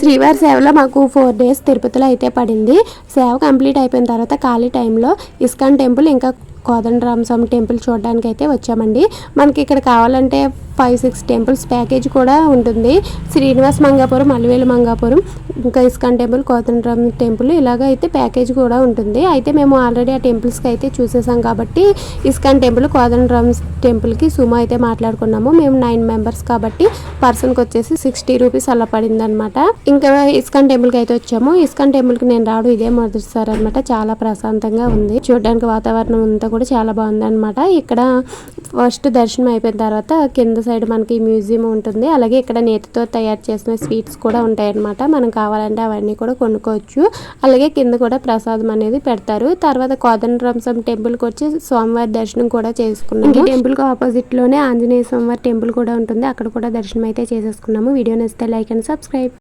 శ్రీవారి సేవలో మాకు 4 days తిరుపతిలో అయితే పడింది. సేవ కంప్లీట్ అయిపోయిన తర్వాత ఖాళీ టైంలో ఇస్కాన్ టెంపుల్ ఇంకా కోదండరామ స్వామి టెంపుల్ చూడడానికి అయితే వచ్చామండి. మనకి ఇక్కడ కావాలంటే 5-6 టెంపుల్స్ ప్యాకేజ్ కూడా ఉంటుంది. శ్రీనివాస మంగాపురం, అలివేలు మంగాపురం, ఇంకా ఇస్కాన్ టెంపుల్, కోదండరామ టెంపుల్ ఇలాగ అయితే ప్యాకేజ్ కూడా ఉంటుంది. అయితే మేము ఆల్రెడీ ఆ టెంపుల్స్కి అయితే చూసేసాం కాబట్టి ఇస్కాన్ టెంపుల్, కోదండరామ టెంపుల్కి సుమో అయితే మాట్లాడుకున్నాము. మేము 9 members కాబట్టి పర్సన్కి వచ్చేసి 60 rupees అలా పడింది అనమాట. ఇంకా ఇస్కాన్ టెంపుల్కి అయితే వచ్చాము. ఇస్కాన్ టెంపుల్కి నేను రావడం ఇదే మొదటిసారి అనమాట. చాలా ప్రశాంతంగా ఉంది. చూడడానికి వాతావరణం అంతా కూడా చాలా బాగుంది అనమాట. ఇక్కడ ఫస్ట్ దర్శనం అయిపోయిన తర్వాత కింద సైడ్ మనకి మ్యూజియం ఉంటుంది. అలాగే ఇక్కడ నేతితో తయారు చేసిన స్వీట్స్ కూడా ఉంటాయి అన్నమాట. మనం కావాలంటే అవన్నీ కూడా కొనుక్కోవచ్చు. అలాగే కింద కూడా ప్రసాదం అనేది పెడతారు. తర్వాత కోదండరామ స్వామి టెంపుల్కి వచ్చి స్వామివారి దర్శనం కూడా చేసుకున్నాము. ఈ టెంపుల్కి ఆపోజిట్ లోనే ఆంజనేయ స్వామివారి టెంపుల్ కూడా ఉంటుంది. అక్కడ కూడా దర్శనం అయితే చేసేసుకున్నాము. వీడియో నచ్చితే లైక్ అండ్ సబ్స్క్రైబ్.